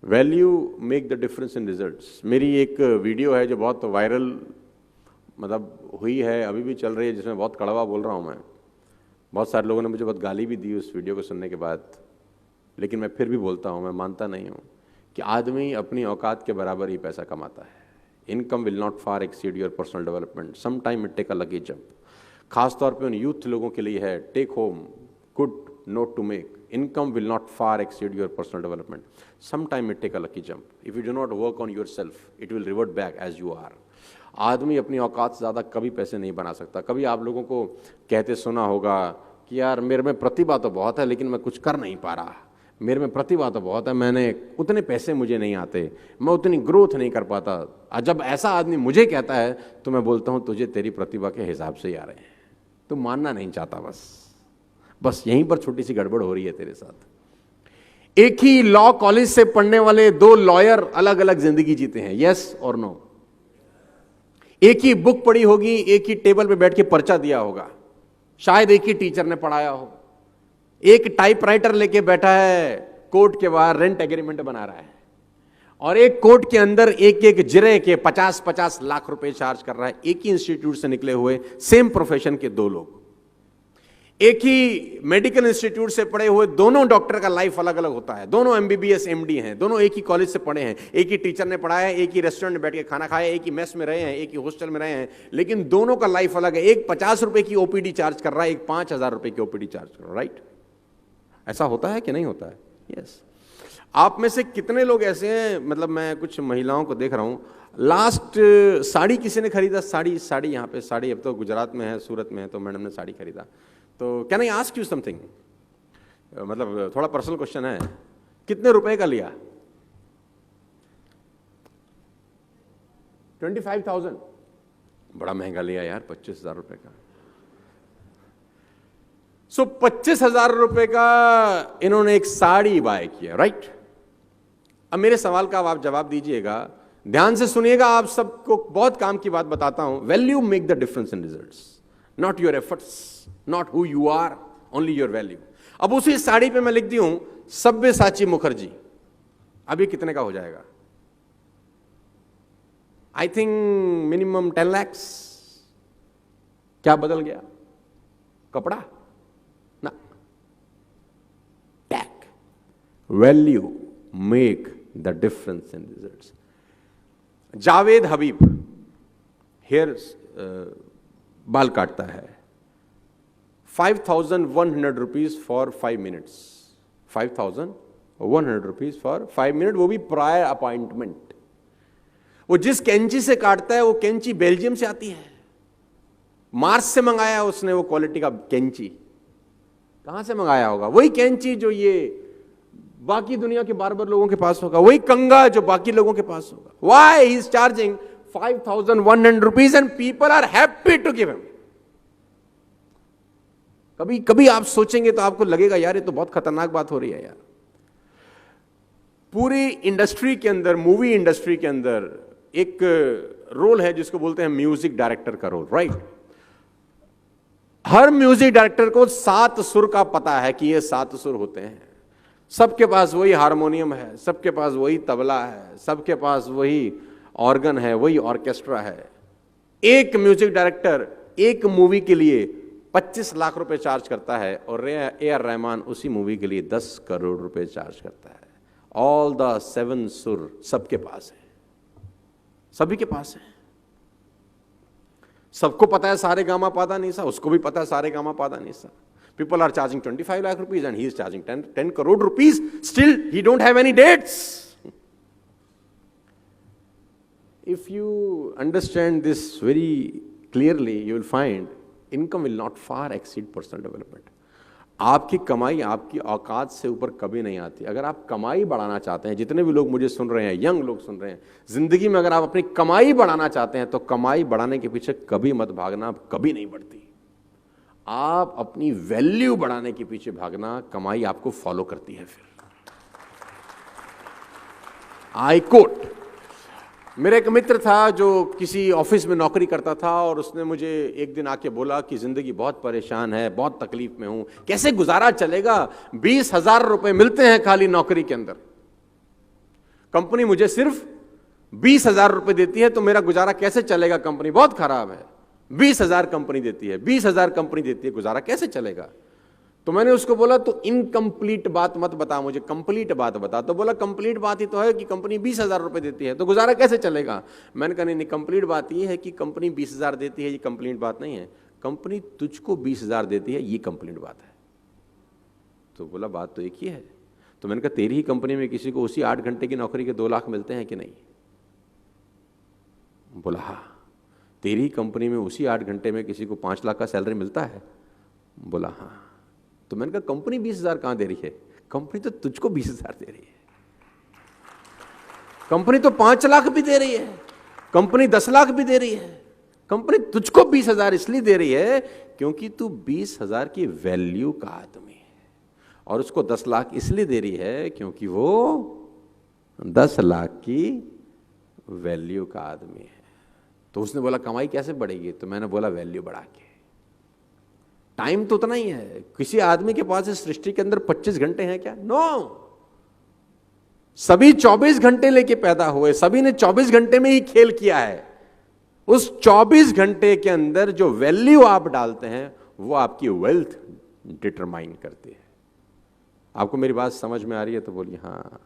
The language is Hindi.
Value make the difference in results. मेरी एक वीडियो है जो बहुत वायरल मतलब हुई है, अभी भी चल रही है, जिसमें बहुत कड़वा बोल रहा हूँ मैं। बहुत सारे लोगों ने मुझे बहुत गाली भी दी उस वीडियो को सुनने के बाद, लेकिन मैं फिर भी बोलता हूँ, मैं मानता नहीं हूँ कि आदमी अपनी औकात के बराबर ही पैसा कमाता है। Income will not far exceed your personal development, some time it take a lucky jump. खासतौर पे उन यूथ लोगों के लिए है, take home good note to make, income will not far exceed your personal development. Sometime it take a lucky jump. If you do not work on yourself, it will revert back as you are. आदमी अपनी औकात से ज़्यादा कभी पैसे नहीं बना सकता। कभी आप लोगों को कहते सुना होगा कि यार मेरे में प्रतिभा तो बहुत है लेकिन मैं कुछ कर नहीं पा रहा, मेरे में प्रतिभा तो बहुत है, मैंने उतने पैसे मुझे नहीं आते, मैं उतनी ग्रोथ नहीं कर पाता। जब ऐसा आदमी मुझे कहता है तो मैं बोलता हूँ तुझे तेरी प्रतिभा के हिसाब से ही आ रहे हैं, तू मानना नहीं चाहता। बस यहीं पर छोटी सी गड़बड़ हो रही है तेरे साथ। एक ही लॉ कॉलेज से पढ़ने वाले दो लॉयर अलग अलग जिंदगी जीते हैं, यस और नो। एक ही बुक पढ़ी होगी, एक ही टेबल पे बैठ के पर्चा दिया होगा, शायद एक ही टीचर ने पढ़ाया हो। एक टाइपराइटर लेके बैठा है कोर्ट के बाहर, रेंट एग्रीमेंट बना रहा है, और एक कोर्ट के अंदर एक एक जिरे के 50-50 लाख रुपए चार्ज कर रहा है। एक ही इंस्टीट्यूट से निकले हुए सेम प्रोफेशन के दो लोग, एक ही मेडिकल इंस्टीट्यूट से पढ़े हुए दोनों डॉक्टर का लाइफ अलग अलग होता है। दोनों MBBS MD हैं, दोनों एक ही कॉलेज से पढ़े हैं, एक ही टीचर ने पढ़ाया है, एक ही रेस्टोरेंट में बैठ के खाना खाया, एक ही मेस में रहे हैं, एक ही हॉस्टल में रहे हैं, लेकिन दोनों का लाइफ अलग है। एक 50 रुपए की OPD चार्ज कर रहा है, एक 5,000 रुपए की OPD चार्ज कर रहा है, राइट? ऐसा होता है कि नहीं होता है? यस। आप में से कितने लोग ऐसे हैं, मतलब मैं कुछ महिलाओं को देख रहा हूं, लास्ट साड़ी किसी ने खरीदा, साड़ी यहाँ पे साड़ी, अब तो गुजरात में है, सूरत में है, तो मैडम ने साड़ी खरीदा। तो can I ask you something, मतलब थोड़ा पर्सनल क्वेश्चन है, कितने रुपए का लिया? 25,000? बड़ा महंगा लिया यार, 25,000 रुपए का। सो 25,000 रुपए का इन्होंने एक साड़ी बाय किया, राइट? अब मेरे सवाल का आप जवाब दीजिएगा, ध्यान से सुनिएगा, आप सबको बहुत काम की बात बताता हूं। Value make the difference in results, not your efforts, not who you are, only your value. अब उसी साड़ी पे मैं लिख दी हूं सब्यसाची मुखर्जी, अब ये कितने का हो जाएगा? I think minimum 10 lakhs। क्या बदल गया? कपड़ा ना, tag. Value make the difference in results. Javed Habib hair बाल काटता है, 5,100 rupees for 5 minutes, 5,100 rupees for 5 minutes, वो भी प्रायर अपॉइंटमेंट। वो जिस कैंची से काटता है वो कैंची बेल्जियम से आती है, मार्स से मंगाया उसने वो क्वालिटी का कैंची। कहां से मंगाया होगा? वही कैंची जो ये बाकी दुनिया के बार्बर लोगों के पास होगा, वही कंगा जो बाकी लोगों के पास होगा। Why he is charging 5,100 rupees and people are happy to give him. कभी कभी आप सोचेंगे तो आपको लगेगा यार ये तो बहुत खतरनाक बात हो रही है यार। पूरी इंडस्ट्री के अंदर, मूवी इंडस्ट्री के अंदर एक रोल है जिसको बोलते हैं म्यूजिक डायरेक्टर का रोल, राइट? हर म्यूजिक डायरेक्टर को 7 सुर का पता है कि ये 7 सुर होते हैं। सबके पास वही हारमोनियम है, सबके पास वही तबला है, सबके पास वही ऑर्गन है, वही ऑर्केस्ट्रा है। एक म्यूजिक डायरेक्टर एक मूवी के लिए 25 लाख रुपए चार्ज करता है और AR रहमान उसी मूवी के लिए 10 करोड़ रुपए चार्ज करता है। ऑल द 7 सुर सबके पास है, सभी के पास है। सबको पता है सारे गामा पादा निसा, उसको भी पता है सारे गामा पादा निसा। People are charging 25 lakh rupees and he is charging 10 crore rupees. Still, he don't have any dates. If you understand this very clearly, you will find income will not far exceed personal development. आपकी कमाई आपकी औकात से ऊपर कभी नहीं आती। अगर आप कमाई बढ़ाना चाहते हैं, जितने भी लोग मुझे सुन रहे हैं, यंग लोग सुन रहे हैं, जिंदगी में अगर आप अपनी कमाई बढ़ाना चाहते हैं तो कमाई बढ़ाने के पीछे कभी मत भागना, कभी नहीं बढ़ती। आप अपनी वैल्यू बढ़ाने के पीछे भागना, कमाई आपको फॉलो करती है। फिर आई कोट, मेरा एक मित्र था जो किसी ऑफिस में नौकरी करता था और उसने मुझे एक दिन आके बोला कि जिंदगी बहुत परेशान है, बहुत तकलीफ में हूं, कैसे गुजारा चलेगा, 20,000 रुपए मिलते हैं खाली नौकरी के अंदर। कंपनी मुझे सिर्फ 20,000 रुपए देती है तो मेरा गुजारा कैसे चलेगा? कंपनी बहुत खराब है, 20,000 कंपनी देती है, 20,000 कंपनी देती है, गुजारा कैसे चलेगा? तो मैंने उसको बोला तो इनकम्प्लीट बात मत बता, मुझे कंप्लीट बात बता। तो बोला कंप्लीट बात ही तो है कि कंपनी 20,000 रुपए देती है तो गुजारा कैसे चलेगा? मैंने कहा नहीं, कंप्लीट बात ये है कि कंपनी 20,000 देती है, ये कंप्लीट बात नहीं है। कंपनी तुझको 20,000 देती है, ये कंप्लीट बात है। तो बोला बात तो एक ही है। तो मैंने कहा तेरी ही कंपनी में किसी को उसी 8 घंटे की नौकरी के 2 लाख मिलते हैं कि नहीं? बोला हाँ। तेरी कंपनी में उसी 8 घंटे में किसी को 5 लाख का सैलरी मिलता है? बोला हाँ। तो मैंने कहा कंपनी 20,000 कहां दे रही है? कंपनी तो तुझको 20,000 दे रही है। कंपनी तो 5 लाख भी दे रही है, कंपनी 10 लाख भी दे रही है। कंपनी तुझको 20,000 इसलिए दे रही है क्योंकि तू 20,000 की वैल्यू का आदमी है, और उसको 10 लाख इसलिए दे रही है क्योंकि वो 10 लाख की वैल्यू का आदमी है। तो उसने बोला कमाई कैसे बढ़ेगी? तो मैंने बोला वैल्यू बढ़ा के। टाइम तो उतना ही है। किसी आदमी के पास इस सृष्टि के अंदर 25 घंटे हैं क्या? नो। सभी 24 घंटे लेके पैदा हुए, सभी ने 24 घंटे में ही खेल किया है। उस 24 घंटे के अंदर जो वैल्यू आप डालते हैं वो आपकी वेल्थ डिटरमाइन करती है। आपको मेरी बात समझ में आ रही है तो बोलिए हाँ।